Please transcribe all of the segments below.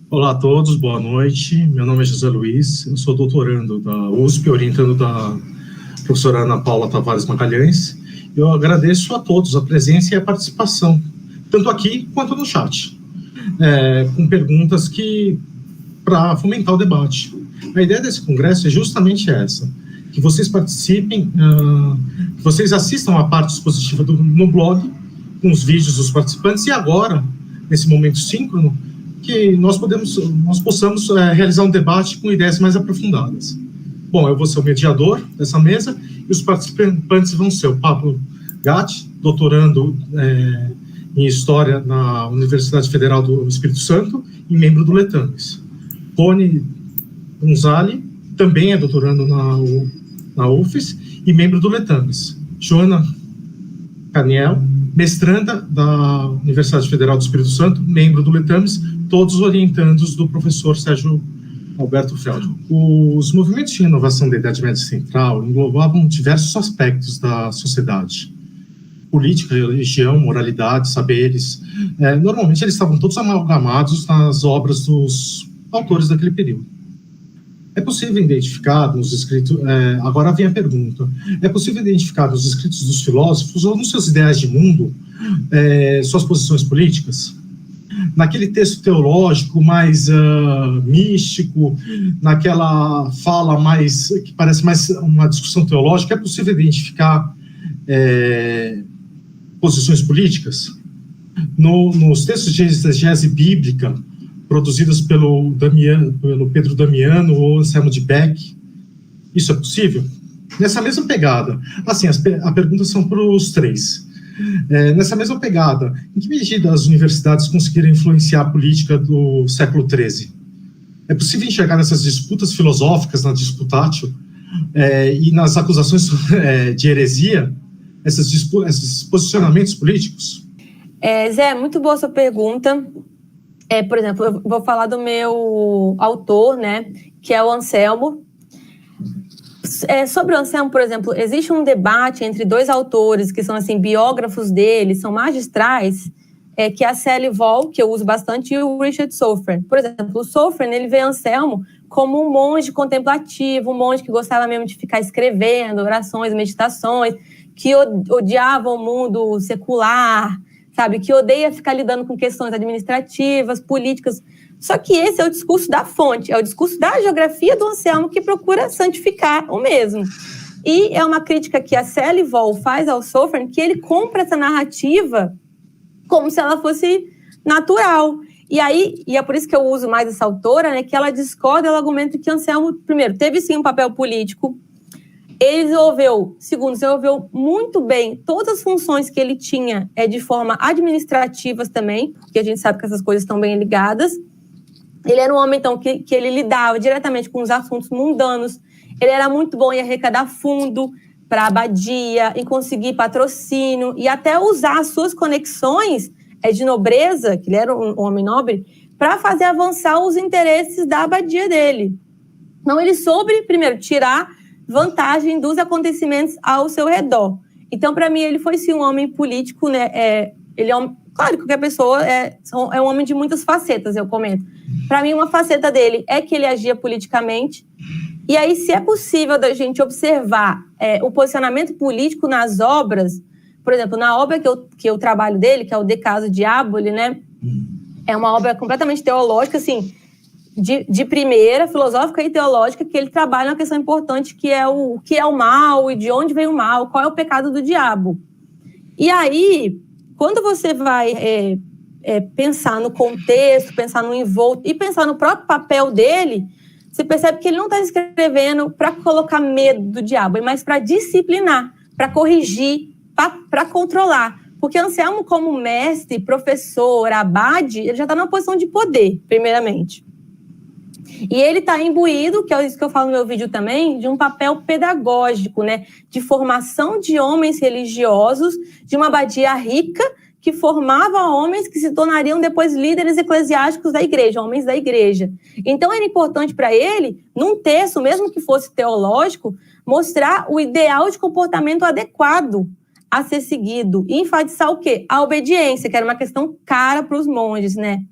Olá a todos, boa noite. Meu nome é José Luiz, eu sou doutorando da USP, orientando da professora Ana Paula Tavares Magalhães. Eu agradeço a todos a presença e a participação, tanto aqui quanto no chat, com perguntas para fomentar o debate. A ideia desse congresso é justamente essa, que vocês participem, que vocês assistam a parte expositiva no blog, com os vídeos dos participantes, e agora, nesse momento síncrono, que nós possamos realizar um debate com ideias mais aprofundadas. Bom, eu vou ser o mediador dessa mesa, e os participantes vão ser o Pablo Gatti, doutorando em História na Universidade Federal do Espírito Santo e membro do Letames. Rony Gonzalez, também é doutorando na UFES e membro do Letames. Joana Caniel, mestranda da Universidade Federal do Espírito Santo, membro do Letames, todos orientandos do professor Sérgio Alberto Feldman. Os movimentos de renovação da Idade Média Central englobavam diversos aspectos da sociedade: política, religião, moralidade, saberes. Normalmente eles estavam todos amalgamados nas obras dos autores daquele período. É possível identificar nos escritos... agora vem a pergunta. É possível identificar nos escritos dos filósofos ou nos seus ideais de mundo suas posições políticas? Naquele texto teológico mais místico, naquela fala mais que parece mais uma discussão teológica, é possível identificar posições políticas? Nos textos de exegese bíblica, produzidos pelo Pedro Damiano ou Anselmo de Beck, isso é possível? Nessa mesma pegada, assim, as perguntas são para os três. Nessa mesma pegada, em que medida as universidades conseguiram influenciar a política do século XIII? É possível enxergar nessas disputas filosóficas, na disputatio, e nas acusações de heresia, esses posicionamentos políticos? Zé, muito boa sua pergunta. Por exemplo, eu vou falar do meu autor, né, que é o Anselmo. Sobre o Anselmo, por exemplo, existe um debate entre dois autores que são assim, biógrafos dele, são magistrais, que é a Sally Voll, que eu uso bastante, e o Richard Soufren. Por exemplo, o Soufren, ele vê Anselmo como um monge contemplativo, um monge que gostava mesmo de ficar escrevendo orações, meditações, que odiava o mundo secular, sabe, que odeia ficar lidando com questões administrativas, políticas. Só que esse é o discurso da fonte, é o discurso da geografia do Anselmo que procura santificar o mesmo. E é uma crítica que a Sally Voll faz ao Soufren, que ele compra essa narrativa como se ela fosse natural. E é por isso que eu uso mais essa autora, né, que ela discorda, ela argumenta que Anselmo, primeiro, teve sim um papel político. Ele desenvolveu muito bem todas as funções que ele tinha de forma administrativas também, porque a gente sabe que essas coisas estão bem ligadas. Ele era um homem, então, que ele lidava diretamente com os assuntos mundanos. Ele era muito bom em arrecadar fundo para a abadia, em conseguir patrocínio e até usar as suas conexões de nobreza, que ele era um homem nobre, para fazer avançar os interesses da abadia dele. Então, ele soube, primeiro, tirar vantagem dos acontecimentos ao seu redor. Então, para mim, ele foi sim um homem político, né? Ele claro que qualquer pessoa é um homem de muitas facetas, eu comento. Para mim, uma faceta dele é que ele agia politicamente. E aí, se é possível da gente observar o posicionamento político nas obras, por exemplo, na obra que eu trabalho dele, que é o De Casu Diaboli, né? É uma obra completamente teológica, assim, de primeira, filosófica e teológica, que ele trabalha uma questão importante, que é o que é o mal e de onde vem o mal, qual é o pecado do diabo. E aí, quando você vai pensar no contexto, pensar no envolto e pensar no próprio papel dele, você percebe que ele não está escrevendo para colocar medo do diabo, mas para disciplinar, para corrigir, para controlar. Porque Anselmo, como mestre, professor, abade, ele já está numa posição de poder, primeiramente. E ele está imbuído, que é isso que eu falo no meu vídeo também, de um papel pedagógico, né? De formação de homens religiosos, de uma abadia rica, que formava homens que se tornariam depois líderes eclesiásticos da igreja, homens da igreja. Então, era importante para ele, num texto, mesmo que fosse teológico, mostrar o ideal de comportamento adequado a ser seguido e enfatizar o quê? A obediência, que era uma questão cara para os monges, né?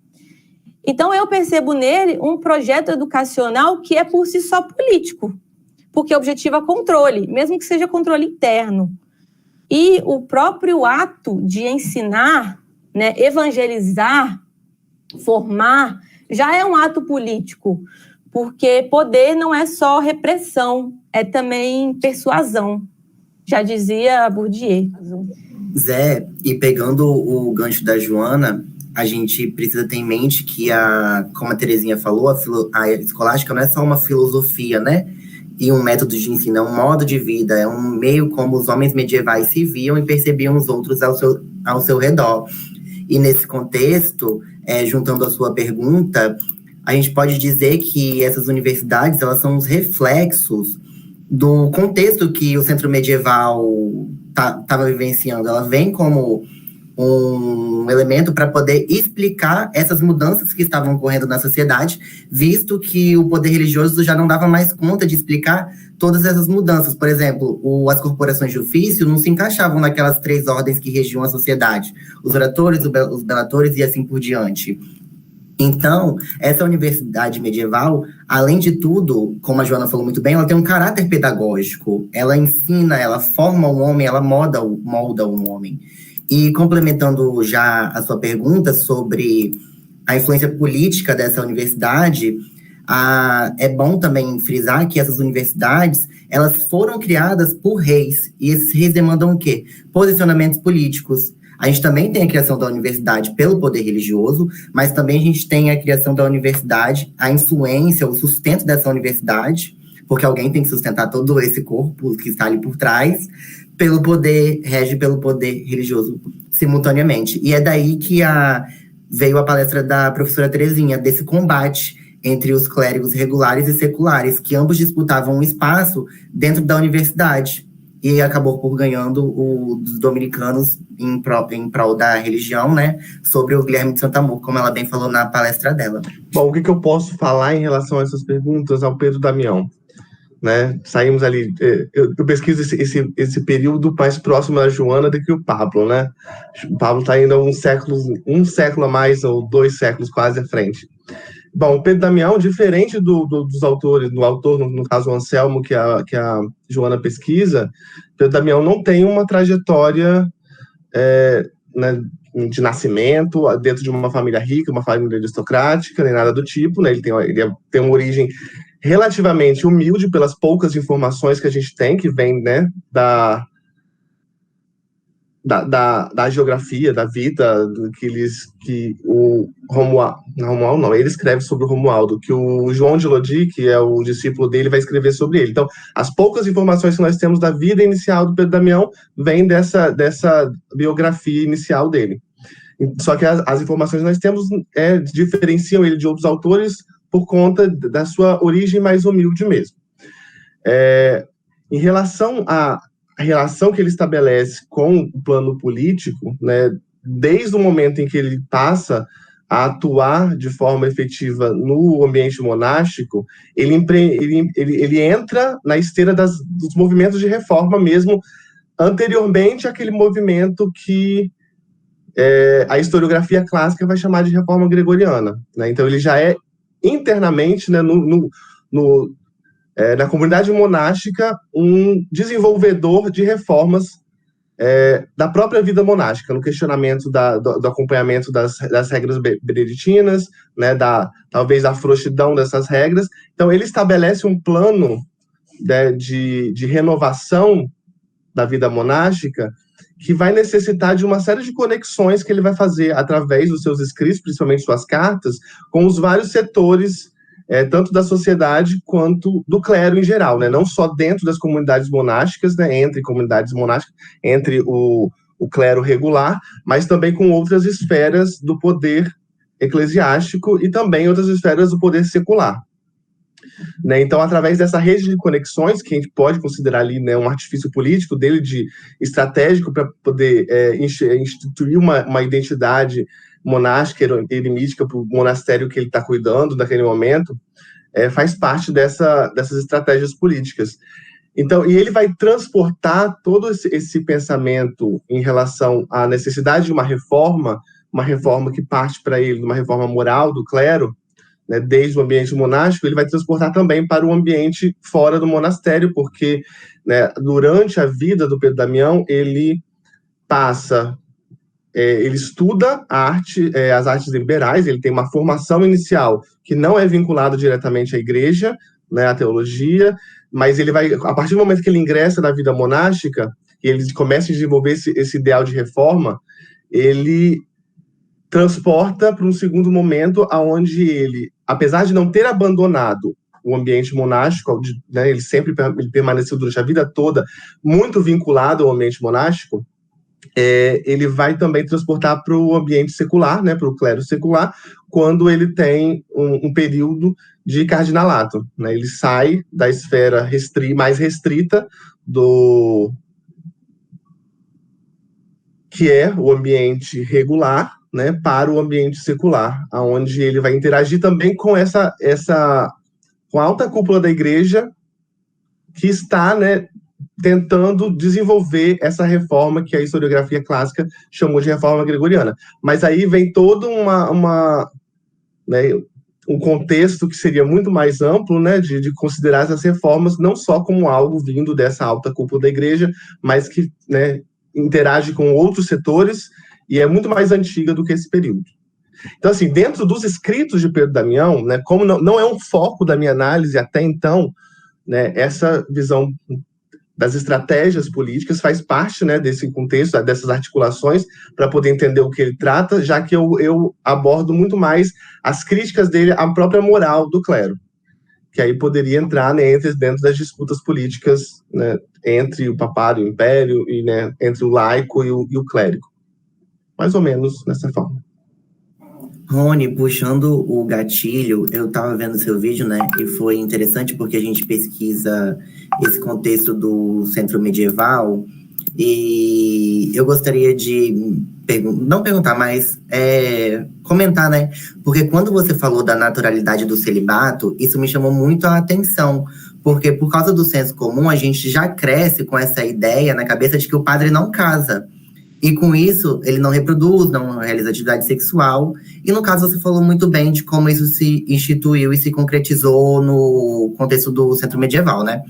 Então, eu percebo nele um projeto educacional que é por si só político, porque objetiva controle, mesmo que seja controle interno. E o próprio ato de ensinar, né, evangelizar, formar, já é um ato político, porque poder não é só repressão, é também persuasão, já dizia Bourdieu. Zé, e pegando o gancho da Joana, a gente precisa ter em mente que, como a Terezinha falou, a escolástica não é só uma filosofia, né? E um método de ensino, é um modo de vida, é um meio como os homens medievais se viam e percebiam os outros ao seu redor. E nesse contexto, juntando a sua pergunta, a gente pode dizer que essas universidades, elas são os reflexos do contexto que o centro medieval estava vivenciando. Ela vem como um elemento para poder explicar essas mudanças que estavam ocorrendo na sociedade, visto que o poder religioso já não dava mais conta de explicar todas essas mudanças. Por exemplo, as corporações de ofício não se encaixavam naquelas 3 ordens que regiam a sociedade: os oratores, os belatores e assim por diante. Então, essa universidade medieval, além de tudo, como a Joana falou muito bem, ela tem um caráter pedagógico. Ela ensina, ela forma um homem, ela molda um homem. E complementando já a sua pergunta sobre a influência política dessa universidade, é bom também frisar que essas universidades, elas foram criadas por reis. E esses reis demandam o quê? Posicionamentos políticos. A gente também tem a criação da universidade pelo poder religioso, mas também a gente tem a criação da universidade, a influência, o sustento dessa universidade, porque alguém tem que sustentar todo esse corpo que está ali por trás, rege pelo poder religioso simultaneamente. E é daí que veio a palestra da professora Terezinha, desse combate entre os clérigos regulares e seculares, que ambos disputavam um espaço dentro da universidade. E acabou por ganhando os dominicanos em prol da religião, né? Sobre o Guilherme de Santamur, como ela bem falou na palestra dela. Bom, o que eu posso falar em relação a essas perguntas ao Pedro Damião? Né? Saímos ali, eu pesquiso esse período mais próximo da Joana do que o Pablo, né? O Pablo está ainda um século a mais, ou 2 séculos quase à frente. Bom, o Pedro Damião, diferente dos autores, do autor, no caso o Anselmo, que a Joana pesquisa, Pedro Damião não tem uma trajetória né, de nascimento dentro de uma família rica, uma família aristocrática, nem nada do tipo, né? Ele tem uma origem relativamente humilde pelas poucas informações que a gente tem, que vem, né, da geografia, da vida, que o Romualdo não, ele escreve sobre o Romualdo, que o João de Lodi, que é o discípulo dele, vai escrever sobre ele. Então, as poucas informações que nós temos da vida inicial do Pedro Damião vêm dessa biografia inicial dele. Só que as informações que nós temos diferenciam ele de outros autores por conta da sua origem mais humilde mesmo. Em relação à relação que ele estabelece com o plano político, né, desde o momento em que ele passa a atuar de forma efetiva no ambiente monástico, ele entra na esteira dos movimentos de reforma mesmo, anteriormente àquele movimento que a historiografia clássica vai chamar de reforma gregoriana, né? Então ele já é internamente, né, na comunidade monástica, um desenvolvedor de reformas da própria vida monástica, no questionamento do acompanhamento das regras beneditinas, né, talvez da frouxidão dessas regras. Então, ele estabelece um plano, né, de renovação da vida monástica que vai necessitar de uma série de conexões que ele vai fazer através dos seus escritos, principalmente suas cartas, com os vários setores, tanto da sociedade quanto do clero em geral, né? Não só dentro das comunidades monásticas, né? Entre comunidades monásticas, entre o clero regular, mas também com outras esferas do poder eclesiástico e também outras esferas do poder secular. Né? Então, através dessa rede de conexões, que a gente pode considerar ali, né, um artifício político dele, estratégico para poder instituir uma identidade monástica, eremítica para o monastério que ele está cuidando naquele momento, faz parte dessas estratégias políticas. Então, e ele vai transportar todo esse pensamento em relação à necessidade de uma reforma uma reforma que parte para ele de uma reforma moral do clero, né, desde o ambiente monástico, ele vai transportar também para o ambiente fora do monastério, porque, né, durante a vida do Pedro Damião, ele passa, ele estuda as artes liberais, ele tem uma formação inicial que não é vinculada diretamente à igreja, né, à teologia, mas ele vai, a partir do momento que ele ingressa na vida monástica, e ele começa a desenvolver esse ideal de reforma, ele transporta para um segundo momento aonde ele, apesar de não ter abandonado o ambiente monástico, né, ele permaneceu durante a vida toda muito vinculado ao ambiente monástico, ele vai também transportar para o ambiente secular, né, para o clero secular, quando ele tem um período de cardinalato, né, ele sai da esfera mais restrita do que é o ambiente regular, né, para o ambiente secular, aonde ele vai interagir também com com a alta cúpula da igreja que está, né, tentando desenvolver essa reforma que a historiografia clássica chamou de reforma gregoriana. Mas aí vem todo né, um contexto que seria muito mais amplo, né, de considerar essas reformas não só como algo vindo dessa alta cúpula da igreja, mas que, né, interage com outros setores e é muito mais antiga do que esse período. Então, assim, dentro dos escritos de Pedro Damião, né, como não é um foco da minha análise até então, né, essa visão das estratégias políticas faz parte, né, desse contexto, dessas articulações, para poder entender o que ele trata, já que eu abordo muito mais as críticas dele à própria moral do clero, que aí poderia entrar, né, dentro das disputas políticas, né, entre o papado e o império, e, né, entre o laico e o clérigo. Mais ou menos dessa forma. Rony, puxando o gatilho, eu estava vendo seu vídeo, né? E foi interessante porque a gente pesquisa esse contexto do centro medieval. E eu gostaria de não perguntar, mas comentar, né? Porque quando você falou da naturalidade do celibato, isso me chamou muito a atenção. Porque por causa do senso comum, a gente já cresce com essa ideia na cabeça de que o padre não casa. E com isso, ele não reproduz, não realiza atividade sexual. E no caso, você falou muito bem de como isso se instituiu e se concretizou no contexto do centro medieval, né?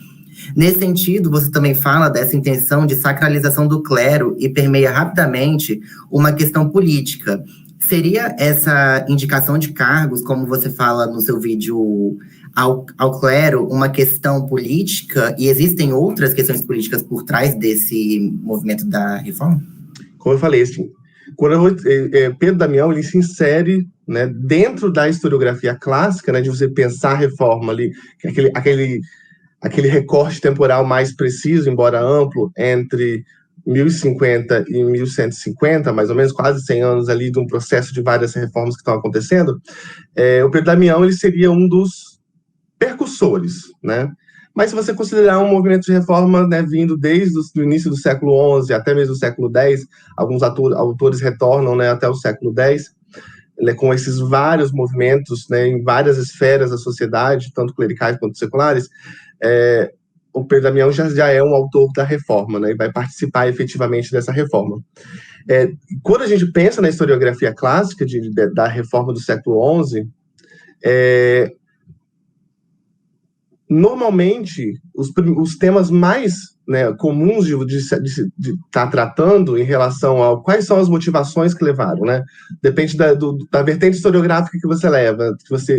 Nesse sentido, você também fala dessa intenção de sacralização do clero e permeia rapidamente uma questão política. Seria essa indicação de cargos, como você fala no seu vídeo, ao clero, uma questão política? E existem outras questões políticas por trás desse movimento da reforma? Como eu falei, assim, Pedro Damião, ele se insere, né, dentro da historiografia clássica, né, de você pensar a reforma ali, aquele recorte temporal mais preciso, embora amplo, entre 1050 e 1150, mais ou menos, quase 100 anos ali de um processo de várias reformas que estão acontecendo. O Pedro Damião, ele seria um dos percussores, né? Mas se você considerar um movimento de reforma, né, vindo desde o início do século XI até mesmo o século X, alguns autores retornam, né, até o século X, né, com esses vários movimentos, né, em várias esferas da sociedade, tanto clericais quanto seculares, o Pedro Damião já é um autor da reforma, né, e vai participar efetivamente dessa reforma. Quando a gente pensa na historiografia clássica da reforma do século XI, normalmente, os temas mais, né, comuns de estar tratando em relação a quais são as motivações que levaram, né? Depende da vertente historiográfica que você leva,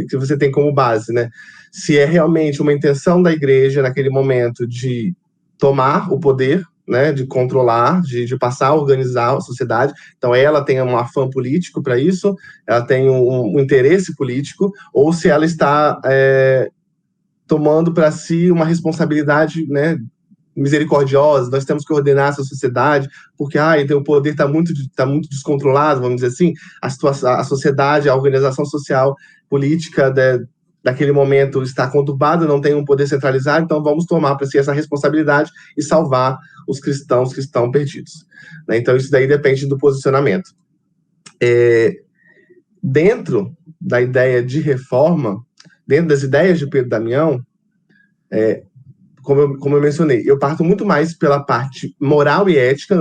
que você tem como base, né? Se é realmente uma intenção da igreja naquele momento de tomar o poder, né, de controlar, de passar a organizar a sociedade. Então, ela tem um afã político para isso, ela tem um interesse político, ou se ela está tomando para si uma responsabilidade, né, misericordiosa, nós temos que ordenar essa sociedade, porque o poder está muito descontrolado, vamos dizer assim, a sociedade, a organização social, política daquele momento está conturbada, não tem um poder centralizado, então vamos tomar para si essa responsabilidade e salvar os cristãos que estão perdidos. Né? Então isso daí depende do posicionamento. Dentro da ideia de reforma, dentro das ideias de Pedro Damião, como eu mencionei, eu parto muito mais pela parte moral e ética,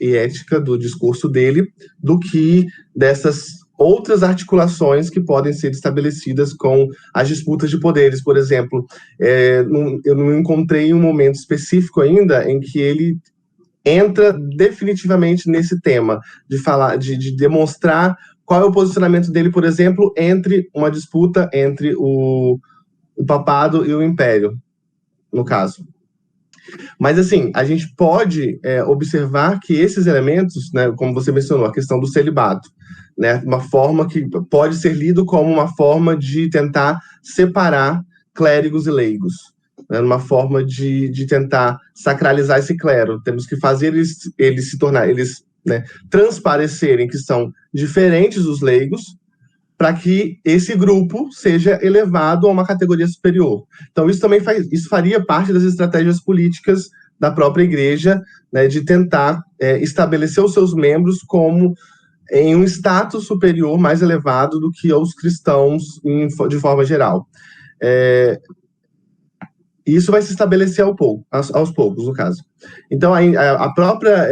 e ética do discurso dele do que dessas outras articulações que podem ser estabelecidas com as disputas de poderes. Por exemplo, eu não encontrei um momento específico ainda em que ele entra definitivamente nesse tema, de falar, de demonstrar qual é o posicionamento dele, por exemplo, entre uma disputa entre o papado e o império, no caso. Mas, assim, a gente pode observar que esses elementos, né, como você mencionou, a questão do celibato, né, uma forma que pode ser lido como uma forma de tentar separar clérigos e leigos, né, uma forma de tentar sacralizar esse clero. Temos que fazer eles se tornar, né, transparecerem que são diferentes dos leigos, para que esse grupo seja elevado a uma categoria superior. Então, isso faria parte das estratégias políticas da própria igreja, né, de tentar estabelecer os seus membros como em um status superior mais elevado do que os cristãos de forma geral. Isso vai se estabelecer aos poucos, no caso. Então, a própria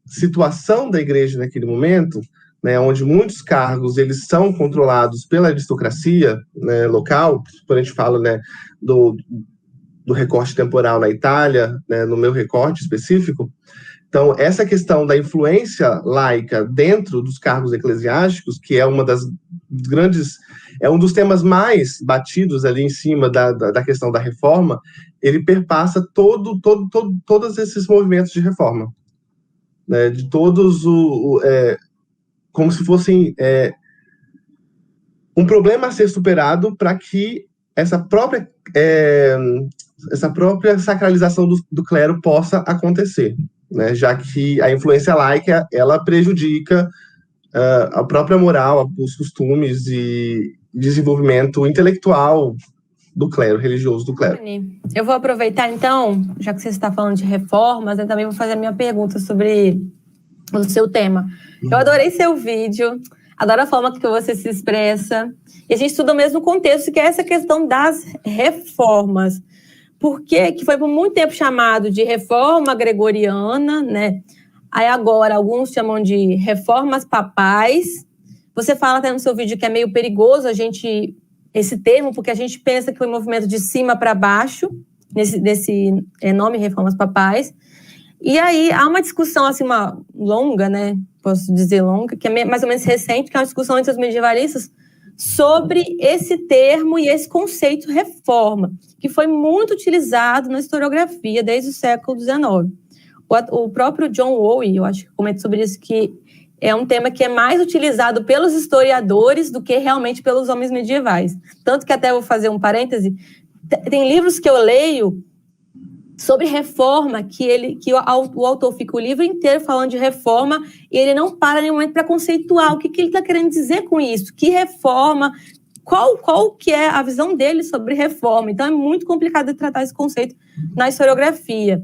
situação da igreja naquele momento, né, onde muitos cargos eles são controlados pela aristocracia, né, local, quando a gente fala, né, do recorte temporal na Itália, né, no meu recorte específico. Então, essa questão da influência laica dentro dos cargos eclesiásticos, que é uma das grandes, é um dos temas mais batidos ali em cima da questão da reforma, ele perpassa todos esses movimentos de reforma, né, de todos como se fossem um problema a ser superado para que essa própria sacralização do clero possa acontecer, né? Já que a influência laica ela prejudica a própria moral, os costumes e desenvolvimento intelectual do clero, religioso do clero. Eu vou aproveitar, então, já que você está falando de reformas, eu também vou fazer a minha pergunta sobre o seu tema. Eu adorei seu vídeo, adoro a forma que você se expressa. E a gente estuda o mesmo contexto, que é essa questão das reformas. Que foi por muito tempo chamado de reforma gregoriana, né? Aí agora alguns chamam de reformas papais. Você fala até no seu vídeo que é meio perigoso esse termo, porque a gente pensa que foi um movimento de cima para baixo, nesse nome reformas papais. E aí há uma discussão assim, uma longa, né? Posso dizer longa, que é mais ou menos recente, que é uma discussão entre os medievalistas sobre esse termo e esse conceito reforma, que foi muito utilizado na historiografia desde o século XIX. O próprio John Owen, eu acho que comenta sobre isso, que é um tema que é mais utilizado pelos historiadores do que realmente pelos homens medievais. Tanto que até vou fazer um parêntese, tem livros que eu leio sobre reforma, que o autor fica o livro inteiro falando de reforma e ele não para em nenhum momento para conceituar o que ele está querendo dizer com isso, que reforma, qual que é a visão dele sobre reforma. Então é muito complicado de tratar esse conceito na historiografia.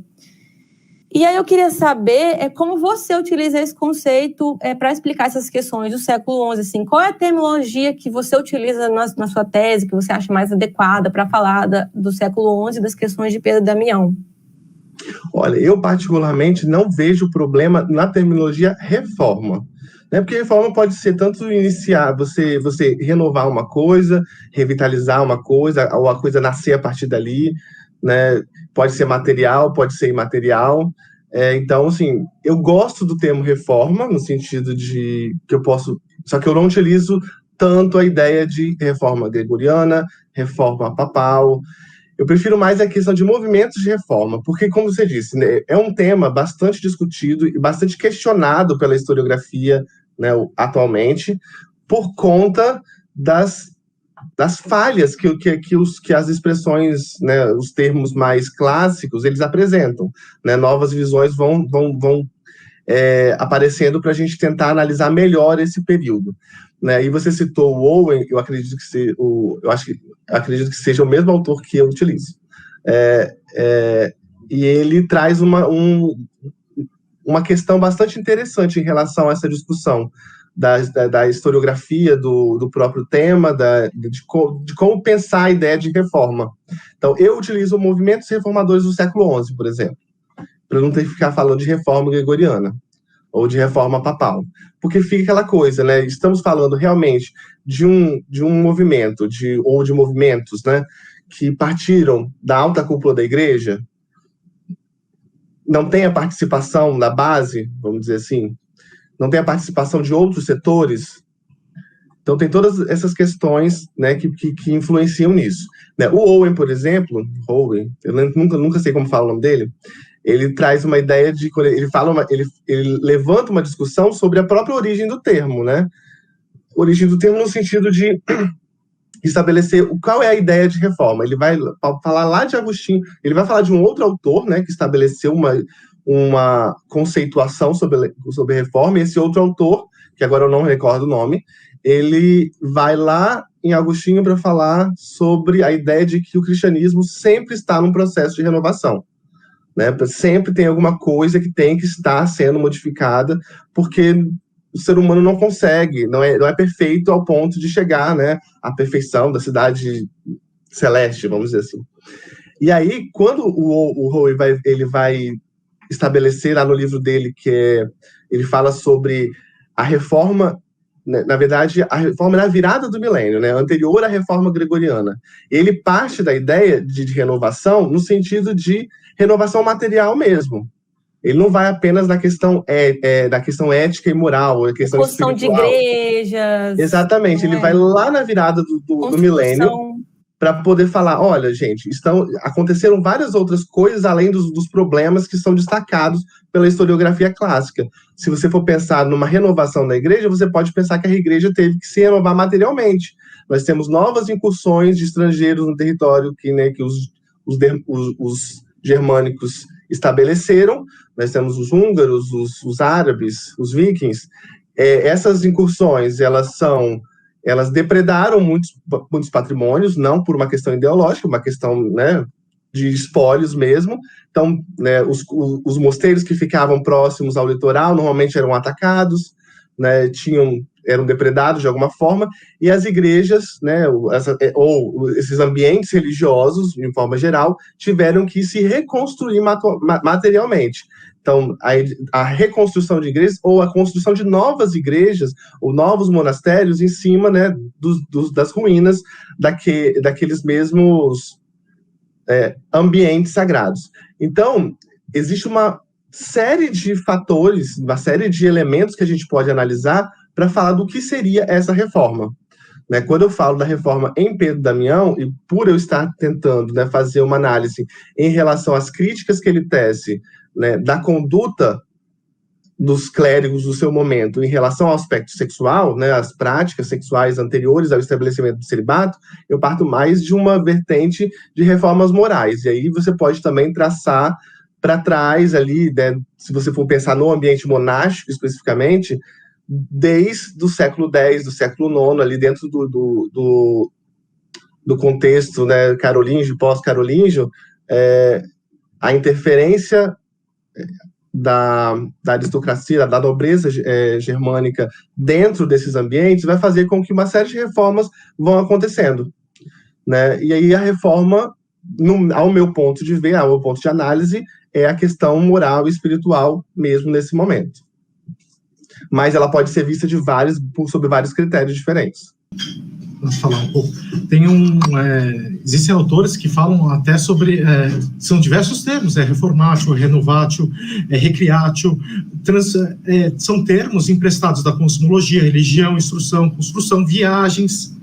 E aí eu queria saber como você utiliza esse conceito para explicar essas questões do século XI. Assim, qual é a terminologia que você utiliza na sua tese, que você acha mais adequada para falar do século XI e das questões de Pedro Damião? Olha, eu particularmente não vejo problema na terminologia reforma, né? Porque reforma pode ser tanto iniciar, você renovar uma coisa, revitalizar uma coisa, ou a coisa nascer a partir dali, né? Pode ser material, pode ser imaterial. Então, assim, eu gosto do termo reforma, no sentido de que eu posso... Só que eu não utilizo tanto a ideia de reforma gregoriana, reforma papal. Eu prefiro mais a questão de movimentos de reforma, porque, como você disse, né, é um tema bastante discutido e bastante questionado pela historiografia, né, atualmente, por conta das falhas que as expressões, né, os termos mais clássicos, eles apresentam, né? Novas visões vão aparecendo para a gente tentar analisar melhor esse período, né? E você citou o Owen, eu acredito que seja o mesmo autor que eu utilizo. E ele traz uma questão bastante interessante em relação a essa discussão da historiografia do próprio tema, de como pensar a ideia de reforma. Então, eu utilizo movimentos reformadores do século XI, por exemplo, para não ter que ficar falando de reforma gregoriana, ou de reforma papal. Porque fica aquela coisa, né? Estamos falando realmente de um movimento, ou de movimentos, né, que partiram da alta cúpula da igreja, não tem a participação da base, vamos dizer assim, não tem a participação de outros setores. Então, tem todas essas questões, né, que influenciam nisso. Né? O Owen, por exemplo, eu nunca sei como fala o nome dele, ele traz uma ideia de... Ele levanta uma discussão sobre a própria origem do termo, né? Origem do termo no sentido de estabelecer qual é a ideia de reforma. Ele vai falar lá de Agostinho, ele vai falar de um outro autor, né, que estabeleceu uma conceituação sobre reforma, e esse outro autor, que agora eu não recordo o nome, ele vai lá em Agostinho para falar sobre a ideia de que o cristianismo sempre está num processo de renovação. Né? Sempre tem alguma coisa que tem que estar sendo modificada, porque o ser humano não consegue, não é perfeito ao ponto de chegar, né, à perfeição da cidade celeste, vamos dizer assim. E aí, quando o Howe ele vai estabelecer lá no livro dele, ele fala sobre a reforma, né, na verdade, a reforma na virada do milênio, né, anterior à reforma gregoriana. Ele parte da ideia de renovação no sentido de renovação material mesmo. Ele não vai apenas na questão, da questão ética e moral, a questão construção espiritual. De igrejas. Exatamente, ele vai lá na virada do milênio para poder falar, olha, gente, aconteceram várias outras coisas além dos problemas que são destacados pela historiografia clássica. Se você for pensar numa renovação da igreja, você pode pensar que a igreja teve que se renovar materialmente. Nós temos novas incursões de estrangeiros no território que os germânicos estabeleceram. Nós temos os húngaros, os árabes, os vikings. Essas incursões, elas depredaram muitos patrimônios, não por uma questão ideológica, uma questão, né, de espólios mesmo. Então, né, os mosteiros que ficavam próximos ao litoral normalmente eram atacados, né, eram depredados de alguma forma, e as igrejas, né, ou esses ambientes religiosos, de forma geral, tiveram que se reconstruir materialmente. Então, a reconstrução de igrejas, ou a construção de novas igrejas, ou novos monastérios em cima, né, das ruínas daqueles mesmos ambientes sagrados. Então, existe uma série de fatores, uma série de elementos que a gente pode analisar para falar do que seria essa reforma. Né? Quando eu falo da reforma em Pedro Damião, e por eu estar tentando, né, fazer uma análise em relação às críticas que ele tece, né, da conduta dos clérigos do seu momento em relação ao aspecto sexual, né, as práticas sexuais anteriores ao estabelecimento do celibato, eu parto mais de uma vertente de reformas morais. E aí você pode também traçar para trás ali, né, se você for pensar no ambiente monástico especificamente, desde o século X, do século IX, ali dentro do contexto, né, carolíngio, pós-carolíngio, a interferência da aristocracia, da nobreza germânica dentro desses ambientes vai fazer com que uma série de reformas vão acontecendo. Né? E aí a reforma, ao meu ponto de ver, ao meu ponto de análise, é a questão moral e espiritual mesmo nesse momento. Mas ela pode ser vista sob vários critérios diferentes. Posso falar um pouco? Existem autores que falam até sobre, são diversos termos, reformatio, renovatio, recreatio, são termos emprestados da cosmologia, religião, instrução, construção, viagens.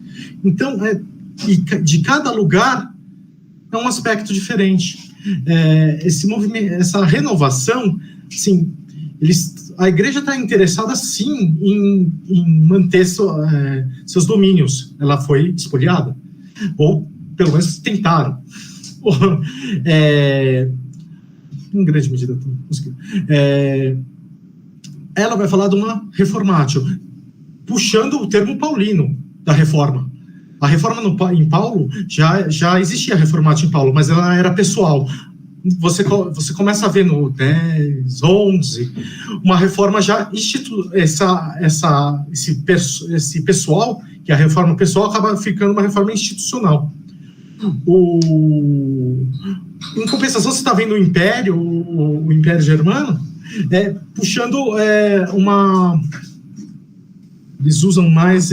Então, de cada lugar é um aspecto diferente. Esse movimento, essa renovação, sim, a igreja está interessada, sim, em manter seus domínios. Ela foi espoliada, ou pelo menos tentaram. Em grande medida, ela vai falar de uma reformatio, puxando o termo paulino da reforma. A reforma em Paulo, já existia a reformatio em Paulo, mas ela era pessoal. Você começa a ver no 10, 11, uma reforma já esse pessoal, que a reforma pessoal acaba ficando uma reforma institucional. Em compensação, você está vendo o Império Germano, Puxando uma... Eles usam mais,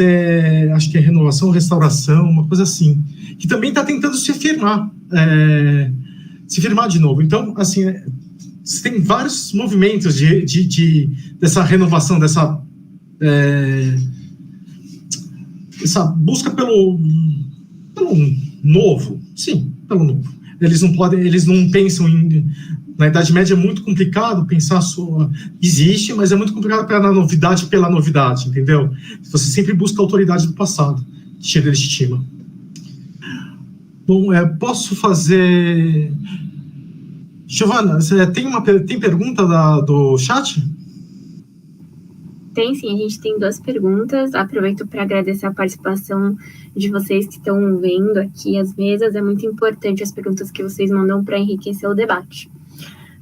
acho que é renovação, restauração, uma coisa assim, que também está tentando se firmar de novo. Então, assim, você tem vários movimentos dessa renovação, dessa essa busca pelo novo. Sim, pelo novo. Eles não pensam na Idade Média é muito complicado pensar existe, mas é muito complicado pela novidade, entendeu? Você sempre busca a autoridade do passado, te legitima. Bom, posso fazer... Giovana, tem pergunta do chat? Tem sim, a gente tem 2 perguntas. Aproveito para agradecer a participação de vocês que estão vendo aqui as mesas. É muito importante as perguntas que vocês mandam para enriquecer o debate.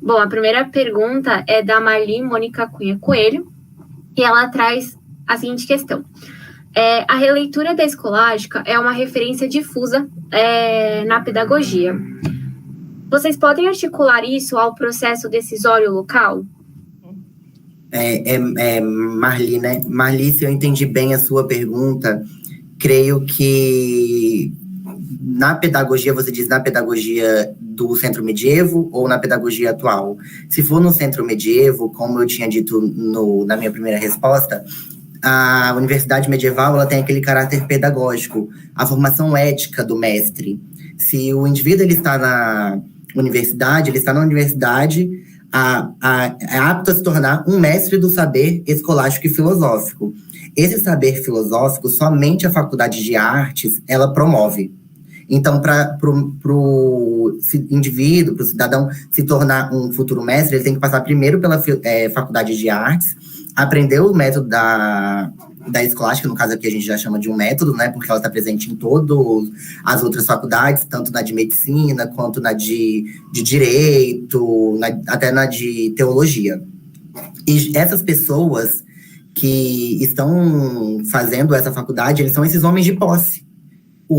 Bom, a primeira pergunta é da Marli Mônica Cunha Coelho, e ela traz a seguinte questão. A releitura da Escolástica é uma referência difusa na pedagogia. Vocês podem articular isso ao processo decisório local? Marli, né? Marli, se eu entendi bem a sua pergunta, creio que na pedagogia, você diz na pedagogia do centro medievo ou na pedagogia atual? Se for no centro medievo, como eu tinha dito na minha primeira resposta, a universidade medieval ela tem aquele caráter pedagógico, a formação ética do mestre. Se o indivíduo ele está na universidade, é apto a se tornar um mestre do saber escolástico e filosófico. Esse saber filosófico, somente a Faculdade de Artes, ela promove. Então, para o indivíduo, para o cidadão se tornar um futuro mestre, ele tem que passar primeiro pela Faculdade de Artes, aprender o método da escolástica, no caso aqui a gente já chama de um método, né, porque ela está presente em todas as outras faculdades, tanto na de medicina, quanto na de direito, até na de teologia. E essas pessoas que estão fazendo essa faculdade, eles são esses homens de posse.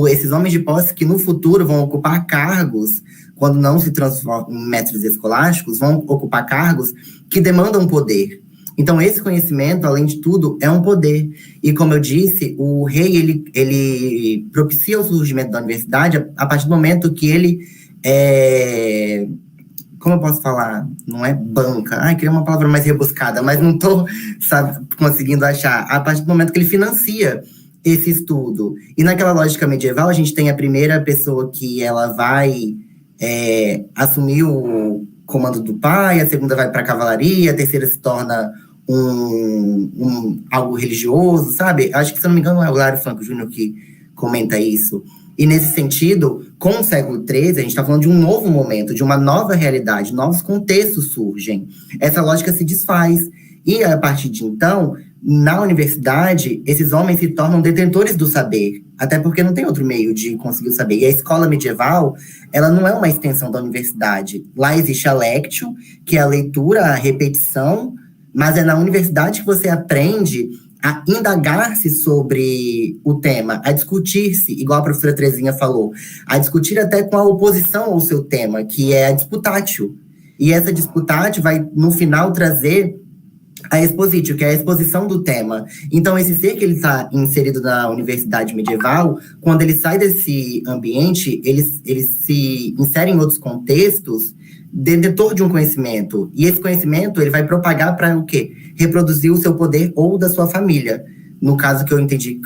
Esses homens de posse que no futuro vão ocupar cargos, quando não se transformam em mestres escolásticos, vão ocupar cargos que demandam poder. Então, esse conhecimento, além de tudo, é um poder. E, como eu disse, o rei, ele propicia o surgimento da universidade a partir do momento que ele como eu posso falar? Não é banca. Queria uma palavra mais rebuscada, mas não estou conseguindo achar. A partir do momento que ele financia esse estudo. E naquela lógica medieval, a gente tem a primeira pessoa que ela vai assumir o comando do pai, a segunda vai para a cavalaria, a terceira se torna algo religioso, sabe? Acho que, se eu não me engano, é o Lário Franco Júnior que comenta isso. E, nesse sentido, com o século XIII, a gente está falando de um novo momento, de uma nova realidade, novos contextos surgem. Essa lógica se desfaz. E, a partir de então, na universidade, esses homens se tornam detentores do saber, até porque não tem outro meio de conseguir o saber. E a escola medieval, ela não é uma extensão da universidade. Lá existe a lectio, que é a leitura, a repetição, mas é na universidade que você aprende a indagar-se sobre o tema, a discutir-se, igual a professora Terezinha falou, a discutir até com a oposição ao seu tema, que é a disputatio. E essa disputatio vai, no final, trazer a expositio, que é a exposição do tema. Então, esse ser que ele está inserido na universidade medieval, quando ele sai desse ambiente, ele se insere em outros contextos, detentor de um conhecimento. E esse conhecimento, ele vai propagar para o quê? Reproduzir o seu poder ou da sua família. No caso que eu entendi,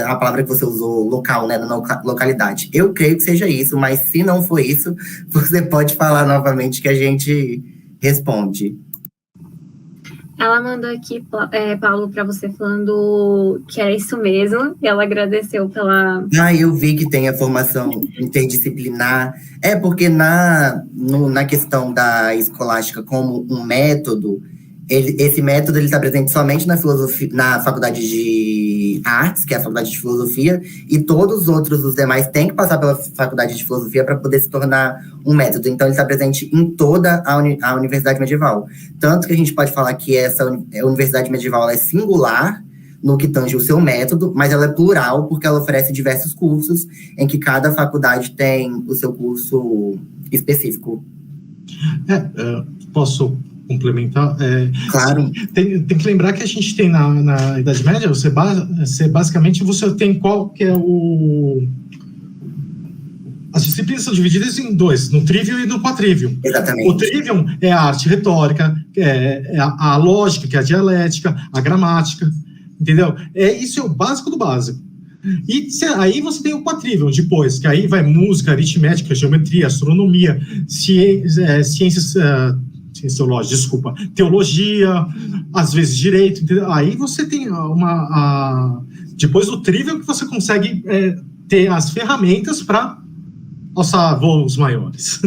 a palavra que você usou, local, né, na localidade. Eu creio que seja isso, mas se não for isso, você pode falar novamente que a gente responde. Ela mandou aqui, Paulo, para você falando que era isso mesmo, e ela agradeceu pela... Eu vi que tem a formação interdisciplinar. Porque na questão da escolástica como um método, esse método está presente somente na filosofia, na Faculdade de Artes, que é a Faculdade de Filosofia, e todos os demais têm que passar pela Faculdade de Filosofia para poder se tornar um método. Então, ele está presente em toda a Universidade Medieval. Tanto que a gente pode falar que essa Universidade Medieval é singular no que tange o seu método, mas ela é plural, porque ela oferece diversos cursos, em que cada faculdade tem o seu curso específico. Posso complementar? Claro. Tem que lembrar que a gente tem na Idade Média, basicamente você tem qual que é as disciplinas são divididas em dois, no trivium e no quadrivium. Exatamente. O trivium é a arte retórica, é a lógica, que é a dialética, a gramática, entendeu? Isso é o básico do básico. E aí você tem o quadrivium depois, que aí vai música, aritmética, geometria, astronomia, ciências teológicas, desculpa, teologia, às vezes direito, entendeu? Aí você tem depois do trivium que você consegue ter as ferramentas para alçar voos maiores.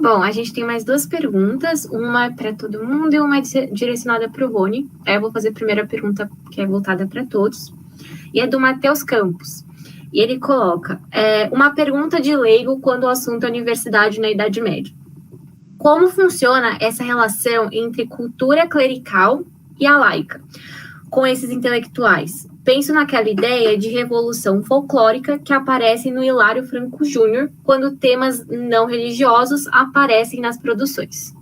Bom, a gente tem mais 2 perguntas, uma para todo mundo e uma direcionada para o Rony. Aí eu vou fazer a primeira pergunta, que é voltada para todos, e é do Matheus Campos. E ele coloca, uma pergunta de leigo quando o assunto é universidade na Idade Média. Como funciona essa relação entre cultura clerical e a laica, com esses intelectuais? Penso naquela ideia de revolução folclórica que aparece no Hilário Franco Júnior, quando temas não religiosos aparecem nas produções.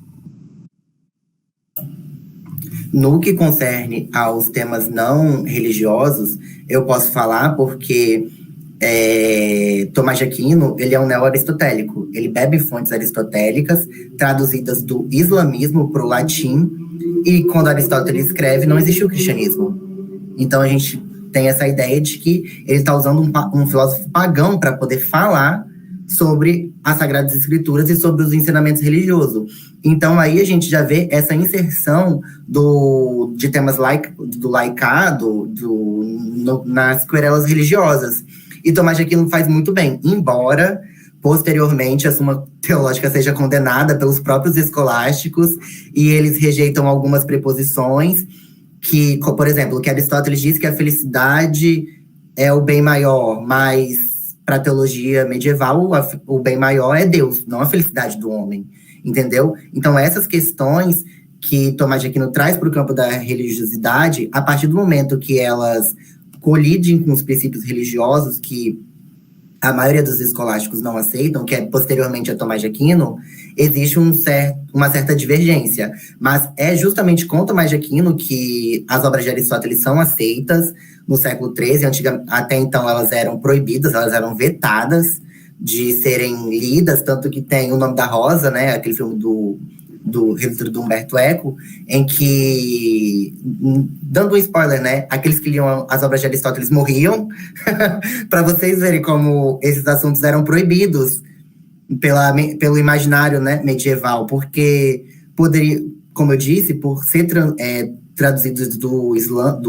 No que concerne aos temas não religiosos, eu posso falar porque Tomás de Aquino, ele é um neo-aristotélico. Ele bebe fontes aristotélicas, traduzidas do islamismo para o latim, e quando Aristóteles escreve, não existiu o cristianismo. Então a gente tem essa ideia de que ele está usando um filósofo pagão para poder falar sobre as Sagradas Escrituras e sobre os ensinamentos religiosos. Então, aí a gente já vê essa inserção de temas do laicado nas querelas religiosas. E Tomás de Aquino faz muito bem, embora, posteriormente, a Suma Teológica seja condenada pelos próprios escolásticos e eles rejeitam algumas preposições, que, por exemplo, que Aristóteles diz que a felicidade é o bem maior, mas para a teologia medieval o bem maior é Deus, não a felicidade do homem, entendeu? Então essas questões que Tomás de Aquino traz para o campo da religiosidade, a partir do momento que elas colidem com os princípios religiosos que a maioria dos escolásticos não aceitam, que é posteriormente a Tomás de Aquino, existe uma certa divergência. Mas é justamente com Tomás de Aquino que as obras de Aristóteles são aceitas no século XIII. Até então elas eram proibidas, elas eram vetadas de serem lidas, tanto que tem O Nome da Rosa, né, aquele filme do revisor do Humberto Eco, em que, dando um spoiler, né, aqueles que liam as obras de Aristóteles morriam, para vocês verem como esses assuntos eram proibidos pelo imaginário, né, medieval, porque poderia, como eu disse, por ser traduzidos do Islã,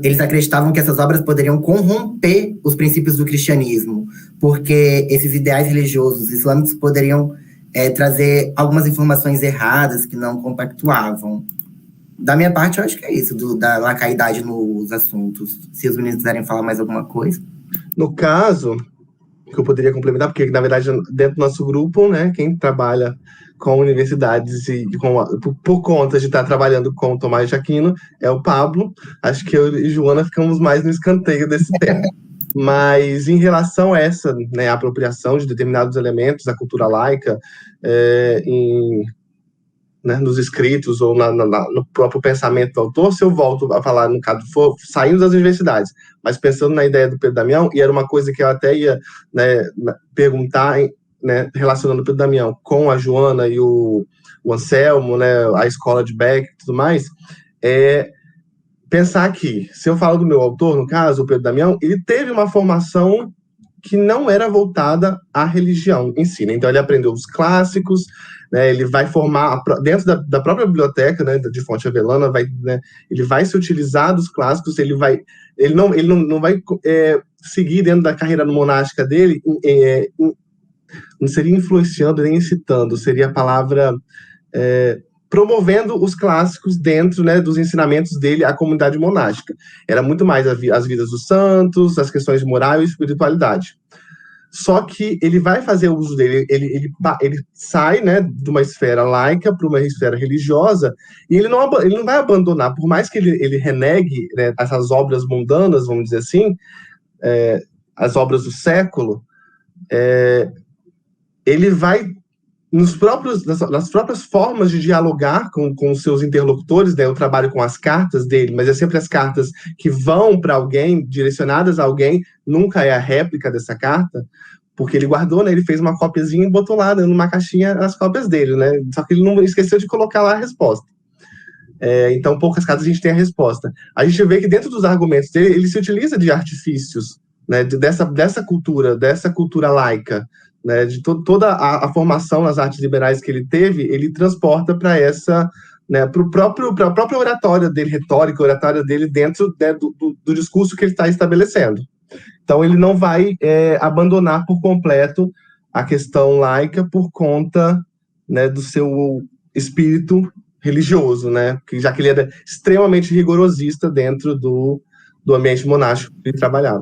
eles acreditavam que essas obras poderiam corromper os princípios do cristianismo, porque esses ideais religiosos islâmicos poderiam trazer algumas informações erradas que não compactuavam. Da minha parte, eu acho que é isso, da lacaidade nos assuntos. Se os meninos quiserem falar mais alguma coisa. No caso, que eu poderia complementar, porque, na verdade, dentro do nosso grupo, né, quem trabalha com universidades e por conta de estar trabalhando com o Tomás de Aquino é o Pablo. Acho que eu e Joana ficamos mais no escanteio desse tema. Mas em relação a essa, né, apropriação de determinados elementos da cultura laica nos escritos ou no próprio pensamento do autor, se eu volto a falar, no caso, saindo das universidades, mas pensando na ideia do Pedro Damião, e era uma coisa que eu até ia, né, perguntar, né, relacionando o Pedro Damião com a Joana e o Anselmo, né, a escola de Beck e tudo mais, pensar que, se eu falo do meu autor, no caso, o Pedro Damião, ele teve uma formação que não era voltada à religião em si, né? Então ele aprendeu os clássicos, né? Ele vai formar, dentro da própria biblioteca, né, de Fonte Avelana, né, ele vai se utilizar dos clássicos, ele não vai seguir dentro da carreira monástica dele, não seria influenciando nem incitando, seria a palavra... promovendo os clássicos dentro, né, dos ensinamentos dele à comunidade monástica. Era muito mais as vidas dos santos, as questões de moral e espiritualidade. Só que ele vai fazer uso dele, ele sai, né, de uma esfera laica para uma esfera religiosa, e ele não vai abandonar, por mais que ele renegue, né, essas obras mundanas, vamos dizer assim, as obras do século, ele vai nas próprias formas de dialogar com os seus interlocutores, né? Eu trabalho com as cartas dele, mas é sempre as cartas que vão para alguém, direcionadas a alguém, nunca é a réplica dessa carta, porque ele guardou, né? Ele fez uma cópiazinha e botou lá, né, numa caixinha, as cópias dele, né? Só que ele não esqueceu de colocar lá a resposta. Então, poucas cartas a gente tem a resposta. A gente vê que dentro dos argumentos dele, ele se utiliza de artifícios, né? Dessa cultura laica, né, de toda a formação nas artes liberais que ele teve, ele transporta para essa, né, para a própria oratória dele, retórica, oratória dele dentro, né, do discurso que ele está estabelecendo. Então ele não vai abandonar por completo a questão laica por conta, né, do seu espírito religioso, né, já que ele era extremamente rigorosista dentro do ambiente monástico que ele trabalhava.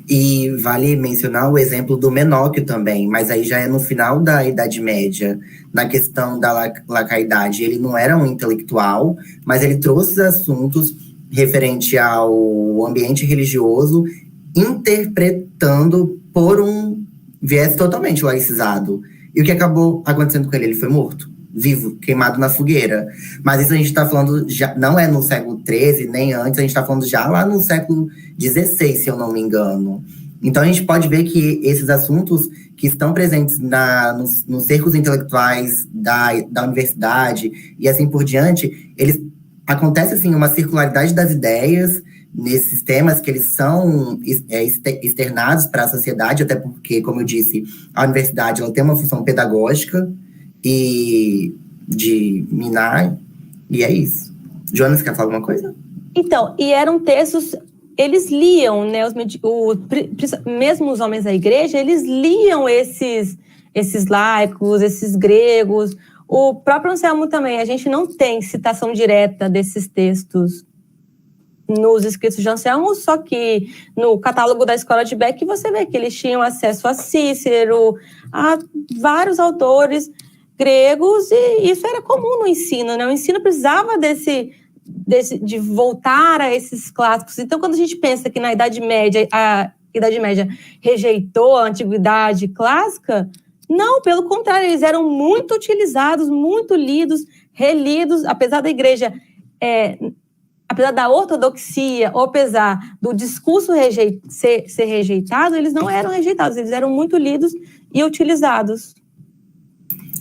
E vale mencionar o exemplo do Menóquio também, mas aí já é no final da Idade Média, na questão da lacaidade. Ele não era um intelectual, mas ele trouxe assuntos referente ao ambiente religioso, interpretando por um viés totalmente laicizado. E o que acabou acontecendo com ele? Ele foi morto, vivo, queimado na fogueira. Mas isso a gente está falando, já, não é no século XIII, nem antes, a gente está falando já lá no século XVI, se eu não me engano. Então a gente pode ver que esses assuntos que estão presentes nos cercos intelectuais da universidade e assim por diante, eles acontece assim uma circularidade das ideias nesses temas que eles são externados para a sociedade, até porque, como eu disse, a universidade ela tem uma função pedagógica e de minar, e é isso. Joana, você quer falar alguma coisa? Então, e eram textos, eles liam, né, mesmo os homens da igreja, eles liam esses laicos, esses gregos. O próprio Anselmo também, a gente não tem citação direta desses textos nos escritos de Anselmo, só que no catálogo da escola de Beck você vê que eles tinham acesso a Cícero, a vários autores gregos, e isso era comum no ensino, né? O ensino precisava de voltar a esses clássicos. Então, quando a gente pensa que na Idade Média, a Idade Média rejeitou a antiguidade clássica, não, pelo contrário, eles eram muito utilizados, muito lidos, relidos, apesar da igreja, apesar da ortodoxia, ou apesar do discurso ser rejeitado, eles não eram rejeitados, eles eram muito lidos e utilizados,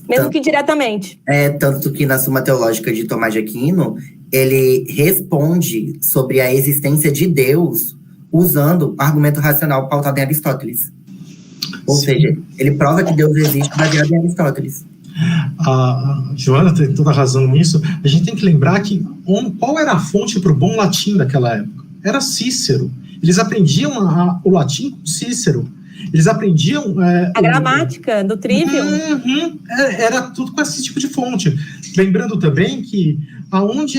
mesmo que diretamente. Tanto que na Suma Teológica de Tomás de Aquino, ele responde sobre a existência de Deus usando argumento racional pautado em Aristóteles. Ou seja, ele prova que Deus existe baseado em Aristóteles. A Joana tem toda a razão nisso. A gente tem que lembrar que qual era a fonte para o bom latim daquela época? Era Cícero. Eles aprendiam o latim com Cícero. Eles aprendiam... a gramática do Trivium. Era tudo com esse tipo de fonte. Lembrando também que aonde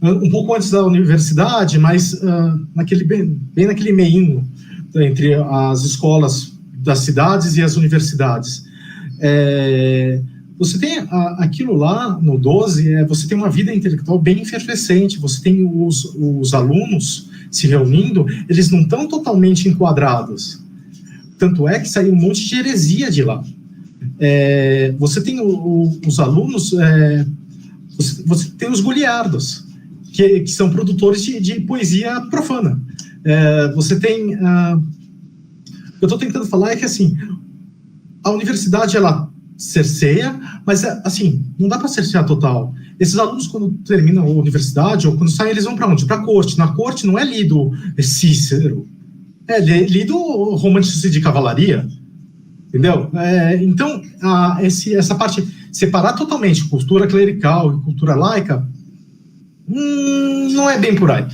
um pouco antes da universidade, mas bem naquele meinho entre as escolas das cidades e as universidades. Você tem aquilo lá no 12, você tem uma vida intelectual bem efervescente, você tem os alunos se reunindo, eles não estão totalmente enquadrados. Tanto é que saiu um monte de heresia de lá. Você tem os alunos, você tem os goliardos, que são produtores de poesia profana. Você tem... eu estou tentando falar que, assim, a universidade, ela cerceia, mas, assim, não dá para cercear total. Esses alunos, quando terminam a universidade, ou quando saem, eles vão para onde? Para a corte. Na corte não é lido Cícero, é lido romances de cavalaria, entendeu? Então, essa parte, separar totalmente cultura clerical e cultura laica, não é bem por aí.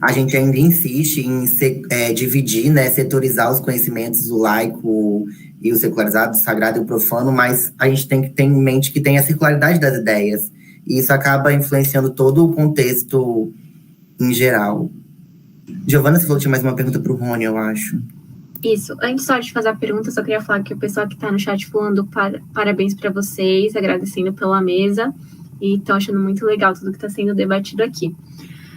A gente ainda insiste em dividir, né, setorizar os conhecimentos, o laico e o secularizado, o sagrado e o profano, mas a gente tem que ter em mente que tem a circularidade das ideias, e isso acaba influenciando todo o contexto em geral. Giovana, você falou que tinha mais uma pergunta para o Rony, eu acho. Isso. Antes só de fazer a pergunta, só queria falar que o pessoal que está no chat falando parabéns para vocês, agradecendo pela mesa, e estão achando muito legal tudo que está sendo debatido aqui.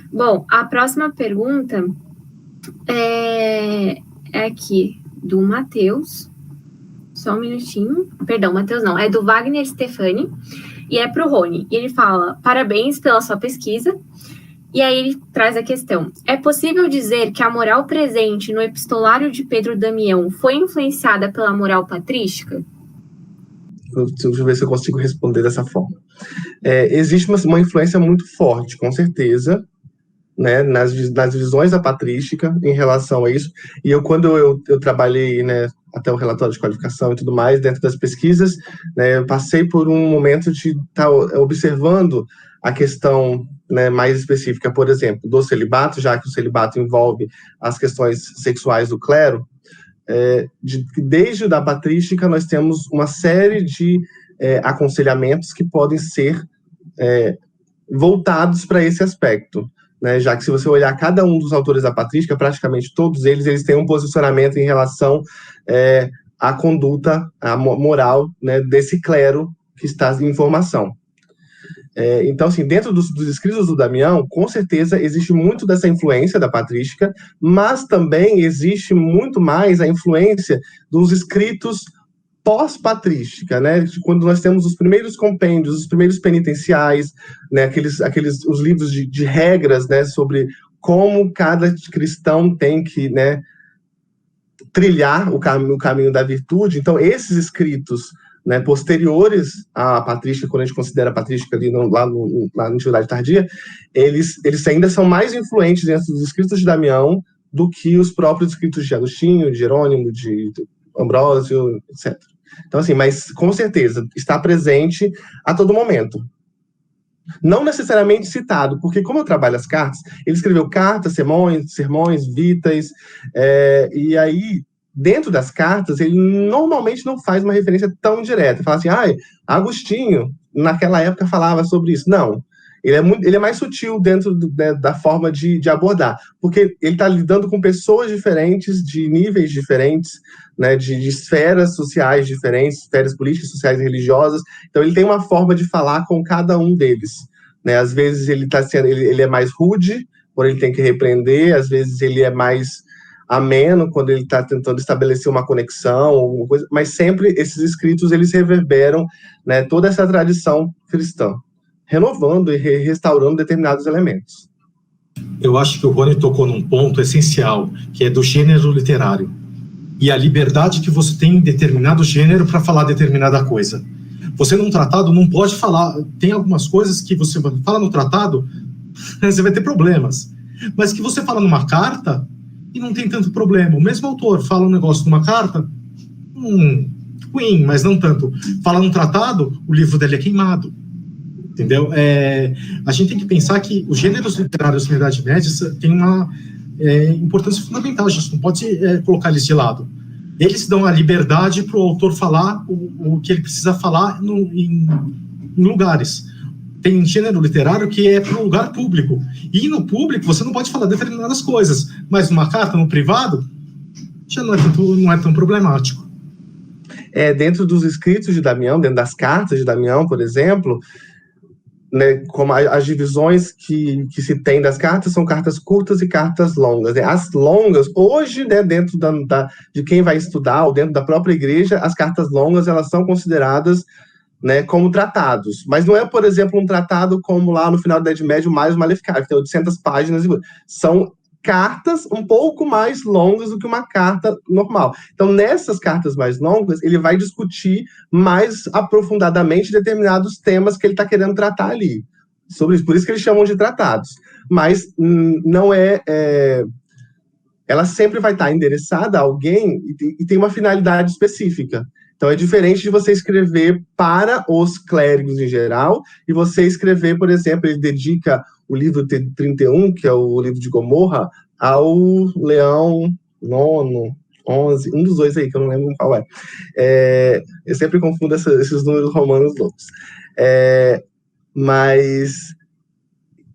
Bom, a próxima pergunta é aqui, do Matheus. Só um minutinho. Perdão, Matheus não. É do Wagner Stefani. E é pro Rony. E ele fala, parabéns pela sua pesquisa. E aí ele traz a questão. É possível dizer que a moral presente no epistolário de Pedro Damião foi influenciada pela moral patrística? Deixa eu ver se eu consigo responder dessa forma. Existe uma influência muito forte, com certeza, né, nas visões da patrística em relação a isso. E quando eu trabalhei, né, até o relatório de qualificação e tudo mais, dentro das pesquisas, né, eu passei por um momento de estar observando a questão, né, mais específica, por exemplo, do celibato, já que o celibato envolve as questões sexuais do clero. Desde da patrística, nós temos uma série de aconselhamentos que podem ser voltados para esse aspecto, né? Já que se você olhar cada um dos autores da patrística, praticamente todos eles têm um posicionamento em relação à conduta, à moral, né, desse clero que está em formação. Então, assim, dentro dos escritos do Damião, com certeza existe muito dessa influência da patrística, mas também existe muito mais a influência dos escritos pós-patrística, né? Quando nós temos os primeiros compêndios, os primeiros penitenciais, né? Os livros de regras, né? Sobre como cada cristão tem que, né, trilhar o caminho da virtude. Então, esses escritos, né, posteriores à patrística, quando a gente considera a patrística ali na Antiguidade Tardia, eles ainda são mais influentes dentro dos escritos de Damião do que os próprios escritos de Agostinho, de Jerônimo, de Ambrósio, etc. Então, assim, mas com certeza está presente a todo momento. Não necessariamente citado, porque como eu trabalho as cartas, ele escreveu cartas, sermões, vitas, e aí, dentro das cartas, ele normalmente não faz uma referência tão direta. Fala assim, Agostinho, naquela época, falava sobre isso. Não. Ele é mais sutil dentro da forma de abordar, porque ele está lidando com pessoas diferentes, de níveis diferentes, né, de esferas sociais diferentes, esferas políticas, sociais e religiosas. Então, ele tem uma forma de falar com cada um deles, né? Às vezes, ele é mais rude, quando ele tem que repreender, às vezes, ele é mais ameno, quando ele está tentando estabelecer uma conexão, alguma coisa, mas sempre esses escritos, eles reverberam, né, toda essa tradição cristã, renovando e restaurando determinados elementos. Eu acho que o Rony tocou num ponto essencial, que é do gênero literário. E a liberdade que você tem em determinado gênero para falar determinada coisa. Você num tratado não pode falar... Tem algumas coisas que você fala no tratado, você vai ter problemas. Mas que você fala numa carta, e não tem tanto problema. O mesmo autor fala um negócio numa carta, ruim, mas não tanto. Fala num tratado, o livro dele é queimado. Entendeu? A gente tem que pensar que os gêneros literários na Idade Média têm uma importância fundamental, a gente não pode colocar eles de lado. Eles dão a liberdade para o autor falar o que ele precisa falar em lugares. Tem gênero literário que é para o lugar público, e no público você não pode falar determinadas coisas, mas numa carta, no privado, já não é tão problemático. Dentro dos escritos de Damião, dentro das cartas de Damião, por exemplo, né, como as divisões que se tem das cartas são cartas curtas e cartas longas, né? As longas, hoje, né, dentro de quem vai estudar, ou dentro da própria igreja, as cartas longas, elas são consideradas, né, como tratados, mas não é, por exemplo, um tratado como lá no final da Idade Média, o mais Maleficarum, que tem 800 páginas, são cartas um pouco mais longas do que uma carta normal. Então, nessas cartas mais longas, ele vai discutir mais aprofundadamente determinados temas que ele está querendo tratar ali. Sobre isso. Por isso que eles chamam de tratados. Mas não ela sempre vai estar endereçada a alguém e tem uma finalidade específica. Então, é diferente de você escrever para os clérigos em geral, e você escrever, por exemplo, ele dedica o livro 31, que é o livro de Gomorra, ao Leão IX, 11, um dos dois aí, que eu não lembro qual é. Eu sempre confundo esses números romanos loucos. Mas...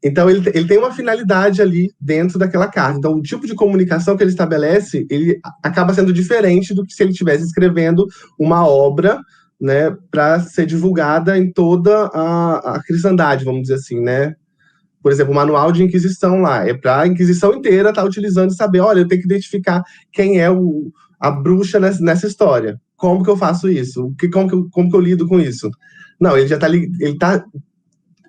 Então, ele tem uma finalidade ali dentro daquela carta. Então, o tipo de comunicação que ele estabelece, ele acaba sendo diferente do que se ele estivesse escrevendo uma obra, né, para ser divulgada em toda a cristandade, vamos dizer assim, né? Por exemplo, o manual de Inquisição lá, para a Inquisição inteira estar utilizando e saber, olha, eu tenho que identificar quem é a bruxa nessa história. Como que eu faço isso? Como que eu lido com isso? Não, ele já tá...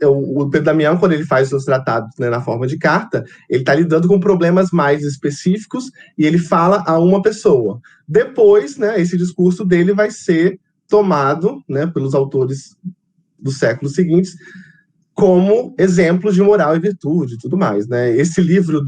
O Pedro Damião, quando ele faz os seus tratados, né, na forma de carta, ele está lidando com problemas mais específicos e ele fala a uma pessoa. Depois, né, esse discurso dele vai ser tomado, né, pelos autores dos séculos seguintes como exemplos de moral e virtude e tudo mais, né? Esse livro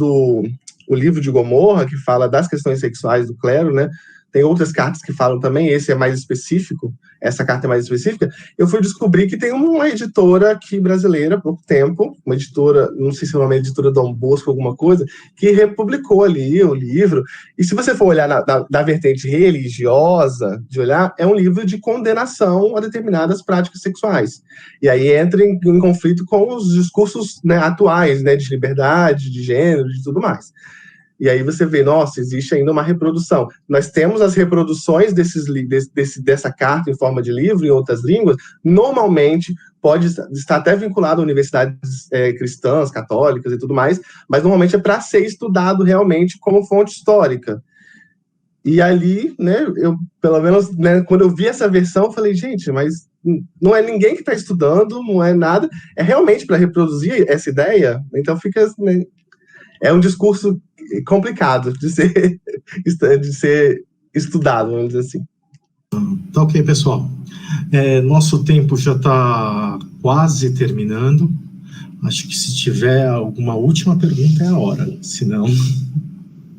o livro de Gomorra, que fala das questões sexuais do clero, né? Tem outras cartas que falam também, esse é mais específico, essa carta é mais específica. Eu fui descobrir que tem uma editora aqui brasileira, há pouco tempo, uma editora, não sei se o nome é editora Dom Bosco, alguma coisa, que republicou ali o livro. E se você for olhar da vertente religiosa, de olhar, é um livro de condenação a determinadas práticas sexuais. E aí entra em conflito com os discursos, né, atuais, né, de liberdade, de gênero, de tudo mais. E aí você vê, nossa, existe ainda uma reprodução. Nós temos as reproduções dessa carta em forma de livro em outras línguas, normalmente pode estar até vinculado a universidades cristãs, católicas e tudo mais, mas normalmente é para ser estudado realmente como fonte histórica. E ali, né, eu, pelo menos, né, quando eu vi essa versão, eu falei, gente, mas não é ninguém que está estudando, não é nada, é realmente para reproduzir essa ideia, então fica... Né, é um discurso complicado de ser estudado, vamos dizer assim. Tá ok, pessoal. Nosso tempo já está quase terminando. Acho que se tiver alguma última pergunta é a hora, senão...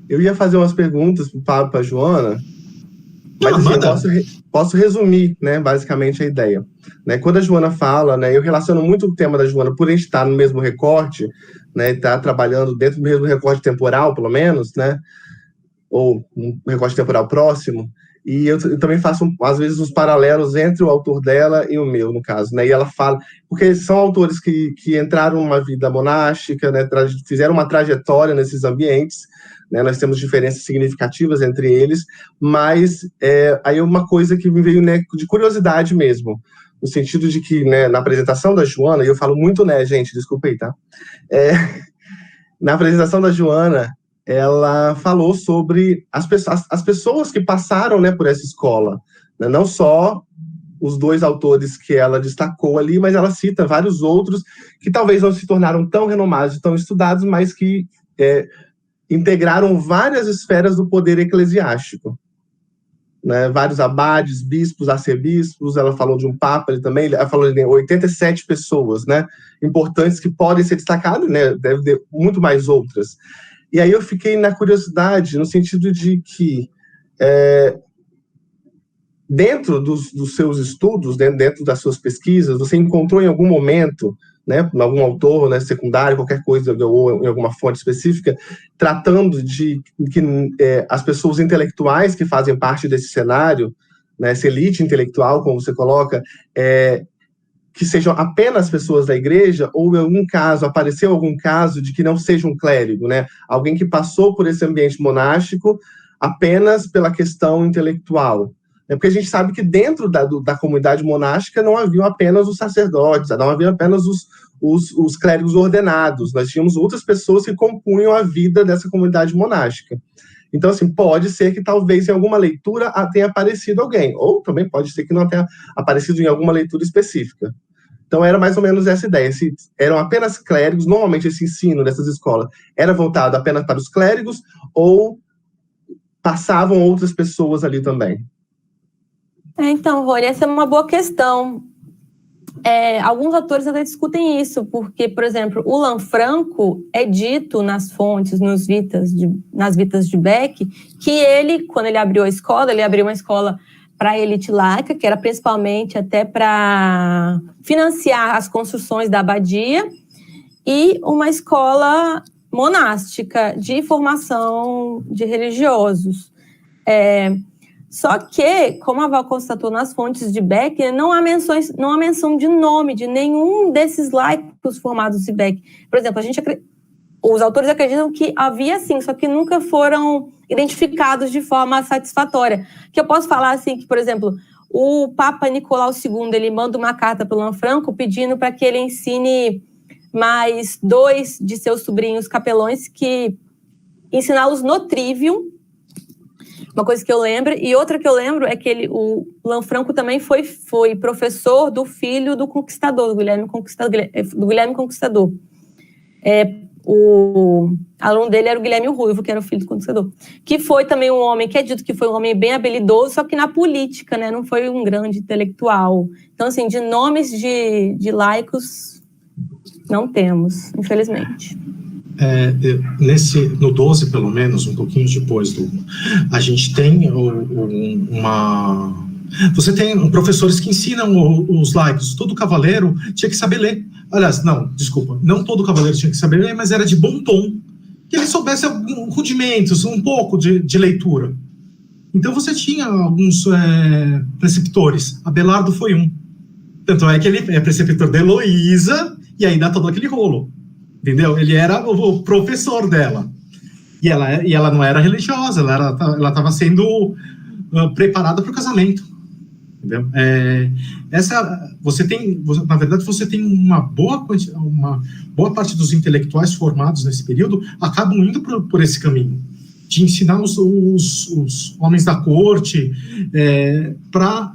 Eu ia fazer umas perguntas para a Joana, mas assim, eu posso resumir, né, basicamente a ideia. Né, quando a Joana fala, né, eu relaciono muito o tema da Joana por a gente estar no mesmo recorte, né, estar trabalhando dentro do mesmo recorte temporal, pelo menos, né, ou um recorte temporal próximo, e eu também faço, às vezes, uns paralelos entre o autor dela e o meu, no caso, né, e ela fala, porque são autores que entraram numa vida monástica, né, fizeram uma trajetória nesses ambientes, né, nós temos diferenças significativas entre eles, mas aí uma coisa que me veio, né, de curiosidade mesmo, no sentido de que, né, na apresentação da Joana, e eu falo muito, né, gente, desculpa aí, tá? Na apresentação da Joana, ela falou sobre as pessoas que passaram, né, por essa escola, né, não só os dois autores que ela destacou ali, mas ela cita vários outros que talvez não se tornaram tão renomados e tão estudados, mas que integraram várias esferas do poder eclesiástico. Né, vários abades, bispos, arcebispos, ela falou de um papa ali também, ela falou de 87 pessoas, né, importantes que podem ser destacadas, né, deve ter muito mais outras. E aí eu fiquei na curiosidade, no sentido de que dentro dos seus estudos, dentro das suas pesquisas, você encontrou em algum momento, né, em algum autor, né, secundário, qualquer coisa, ou em alguma fonte específica, tratando de que as pessoas intelectuais que fazem parte desse cenário, né, essa elite intelectual, como você coloca, que sejam apenas pessoas da igreja, ou em algum caso, apareceu algum caso de que não seja um clérigo, né, alguém que passou por esse ambiente monástico apenas pela questão intelectual. Porque a gente sabe que dentro da comunidade monástica não haviam apenas os sacerdotes, não haviam apenas os clérigos ordenados, nós tínhamos outras pessoas que compunham a vida dessa comunidade monástica. Então, assim, pode ser que talvez em alguma leitura tenha aparecido alguém, ou também pode ser que não tenha aparecido em alguma leitura específica. Então, era mais ou menos essa ideia. Se eram apenas clérigos, normalmente esse ensino dessas escolas era voltado apenas para os clérigos, ou passavam outras pessoas ali também? Então, Rony, essa é uma boa questão. Alguns autores até discutem isso, porque, por exemplo, o Lanfranco é dito nas fontes, nas Vitas de Beck, que ele, quando ele abriu a escola, ele abriu uma escola para a elite laica, que era principalmente até para financiar as construções da abadia, e uma escola monástica de formação de religiosos. Só que, como a Val constatou nas fontes de Beck, não há menção de nome de nenhum desses laicos formados de Beck. Por exemplo, os autores acreditam que havia sim, só que nunca foram identificados de forma satisfatória. Que eu posso falar assim, que, por exemplo, o Papa Nicolau II, ele manda uma carta para o Lanfranco pedindo para que ele ensine mais 2 de seus sobrinhos capelões, que ensiná-los no Trivium, Uma coisa que eu lembro, e outra que eu lembro é que o Lanfranco também foi professor do filho do Conquistador, do Guilherme Conquistador. O aluno dele era o Guilherme Ruivo, que era o filho do Conquistador. Que foi também um homem, que é dito que foi um homem bem habilidoso, só que na política, né? Não foi um grande intelectual. Então, assim, de nomes de laicos, não temos, infelizmente. No 12, pelo menos, um pouquinho depois a gente tem você tem professores que ensinam os laicos. Todo cavaleiro tinha que saber ler. Aliás, não todo cavaleiro tinha que saber ler, mas era de bom tom que ele soubesse alguns rudimentos, um pouco de leitura. Então você tinha alguns preceptores. Abelardo foi um. Tanto é que ele é preceptor de Heloísa, e aí dá todo aquele rolo. Entendeu? Ele era o professor dela. E ela não era religiosa, ela estava sendo preparada para o casamento. Entendeu? Na verdade, você tem uma boa parte dos intelectuais formados nesse período acabam indo por esse caminho, de ensinar os homens da corte para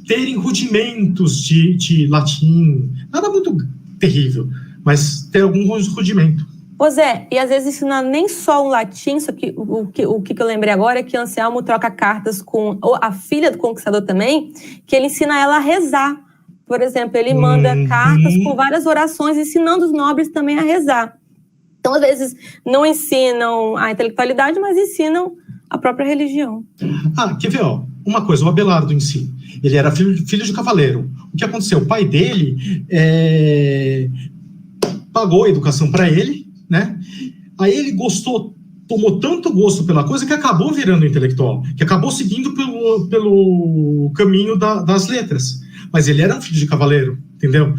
terem rudimentos de latim. Nada muito terrível, mas ter algum rudimento. Pois é, e às vezes isso não é nem só o latim, só que o que eu lembrei agora é que Anselmo troca cartas com a filha do Conquistador também, que ele ensina ela a rezar. Por exemplo, ele manda cartas com várias orações, ensinando os nobres também a rezar. Então, às vezes, não ensinam a intelectualidade, mas ensinam a própria religião. Quer ver, uma coisa, o Abelardo em si, ele era filho de cavaleiro. O que aconteceu? O pai dele pagou a educação para ele, né? Aí ele tomou tanto gosto pela coisa que acabou virando intelectual, que acabou seguindo pelo caminho das letras. Mas ele era um filho de cavaleiro, entendeu?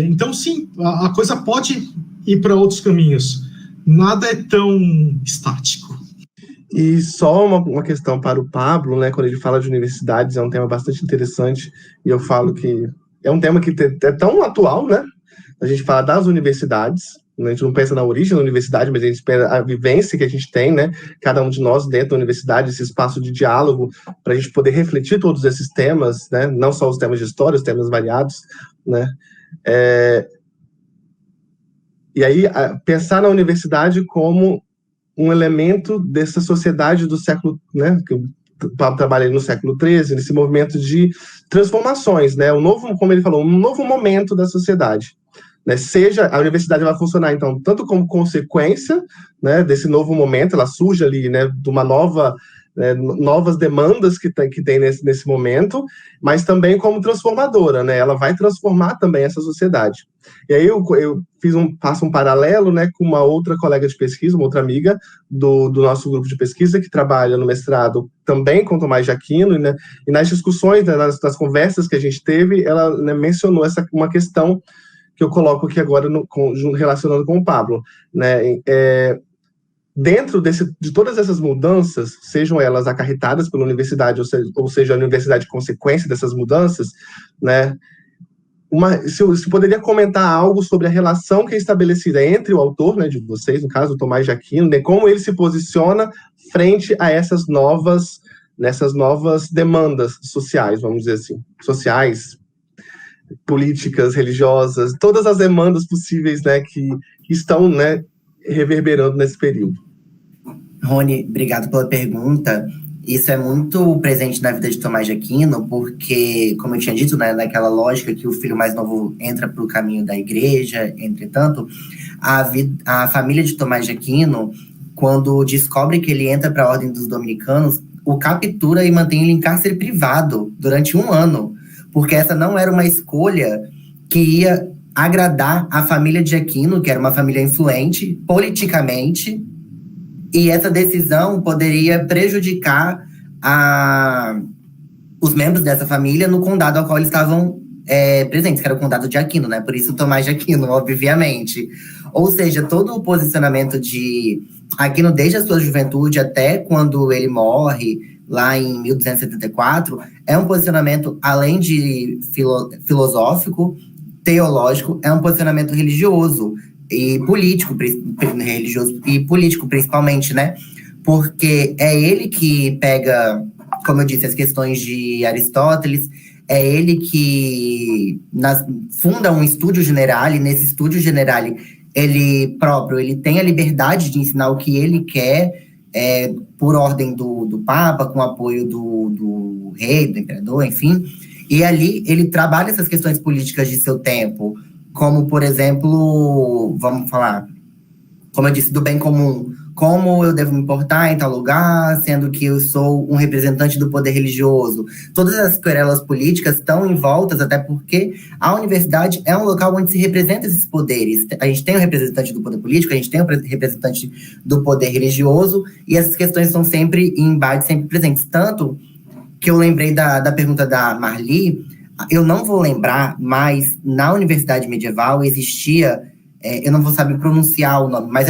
Então, sim, a coisa pode ir para outros caminhos. Nada é tão estático. E só uma questão para o Pablo, né? Quando ele fala de universidades, é um tema bastante interessante, e eu falo que é um tema que é tão atual, né? A gente fala das universidades, a gente não pensa na origem da universidade, mas a gente pensa a vivência que a gente tem, né? Cada um de nós dentro da universidade, esse espaço de diálogo, para a gente poder refletir todos esses temas, né? Não só os temas de história, os temas variados, né? E aí, pensar na universidade como um elemento dessa sociedade do século, né? Que eu trabalhei no século XIII, nesse movimento de transformações, né? Como ele falou, um novo momento da sociedade. Né, a universidade vai funcionar, então, tanto como consequência, né, desse novo momento, ela surge ali, né, de uma novas demandas que tem nesse momento, mas também como transformadora, né, ela vai transformar também essa sociedade. E aí eu faço um paralelo, né, com uma outra colega de pesquisa, uma outra amiga do nosso grupo de pesquisa, que trabalha no mestrado também com Tomás de Aquino, né, e nas discussões, né, nas conversas que a gente teve, ela, né, mencionou uma questão que eu coloco aqui agora relacionando com o Pablo, né? Dentro de todas essas mudanças, sejam elas acarretadas pela universidade, ou seja, a universidade consequência dessas mudanças, né? Se poderia comentar algo sobre a relação que é estabelecida entre o autor, né, de vocês, no caso, o Tomás de Aquino, né, como ele se posiciona frente a essas novas demandas sociais, vamos dizer assim, sociais, políticas, religiosas, todas as demandas possíveis, né, que estão, né, reverberando nesse período. Rony, obrigado pela pergunta. Isso é muito presente na vida de Tomás de Aquino, porque, como eu tinha dito, né, naquela lógica que o filho mais novo entra para o caminho da igreja, entretanto, a família de Tomás de Aquino, quando descobre que ele entra para a Ordem dos Dominicanos, o captura e mantém ele em cárcere privado durante 1 ano, porque essa não era uma escolha que ia agradar a família de Aquino, que era uma família influente politicamente, e essa decisão poderia prejudicar os membros dessa família no condado ao qual eles estavam presentes, que era o condado de Aquino, né? Por isso Tomás de Aquino, obviamente. Ou seja, todo o posicionamento de Aquino desde a sua juventude até quando ele morre, lá em 1274, é um posicionamento, além de filosófico, teológico, é um posicionamento religioso e político, religioso e político principalmente, né? porque é ele que pega, como eu disse, as questões de Aristóteles, é ele que funda um Studio Generale, nesse Studio Generale ele tem a liberdade de ensinar o que ele quer, por ordem do Papa, com apoio do rei, do imperador, enfim, e ali ele trabalha essas questões políticas de seu tempo, como, por exemplo, vamos falar, como eu disse, do bem comum, como eu devo me portar em tal lugar, sendo que eu sou um representante do poder religioso. Todas as querelas políticas estão envoltas, até porque a universidade é um local onde se representam esses poderes. A gente tem o representante do poder político, a gente tem o representante do poder religioso, e essas questões estão sempre em embate, sempre presentes. Tanto que eu lembrei da pergunta da Marli, eu não vou lembrar, mas na universidade medieval existia... eu não vou saber pronunciar o nome, mas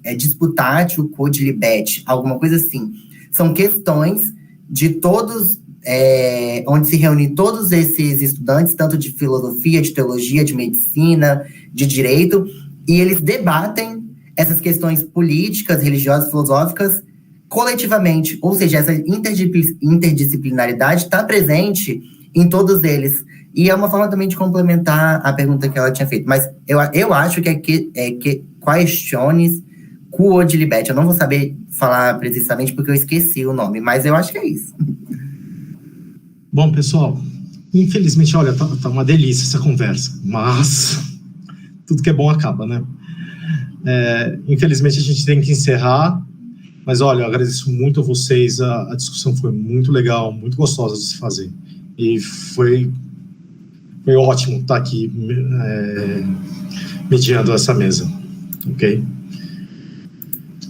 é disputatio quodlibet, alguma coisa assim. São questões de todos, onde se reúnem todos esses estudantes, tanto de filosofia, de teologia, de medicina, de direito, e eles debatem essas questões políticas, religiosas, filosóficas, coletivamente. Ou seja, essa interdisciplinaridade está presente em todos eles. E é uma forma também de complementar a pergunta que ela tinha feito. Mas eu acho que que questiones quodlibet. Eu não vou saber falar precisamente porque eu esqueci o nome, mas eu acho que é isso. Bom, pessoal, infelizmente, olha, tá uma delícia essa conversa, mas tudo que é bom acaba, né? Infelizmente a gente tem que encerrar, mas olha, eu agradeço muito a vocês, a discussão foi muito legal, muito gostosa de se fazer. E foi ótimo estar aqui mediando essa mesa, ok?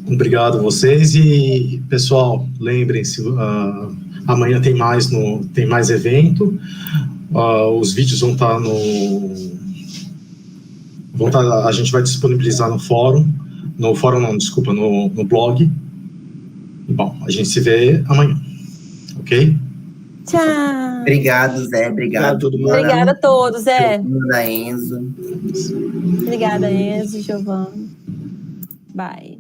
Obrigado a vocês e, pessoal, lembrem-se, amanhã tem mais evento, os vídeos vão estar a gente vai disponibilizar no blog. Bom, a gente se vê amanhã, ok? Tchau. Obrigado, Zé. Obrigado, todo mundo. Obrigada a todos, Zé. Obrigada, Enzo. Obrigada, Enzo e Giovana. Bye.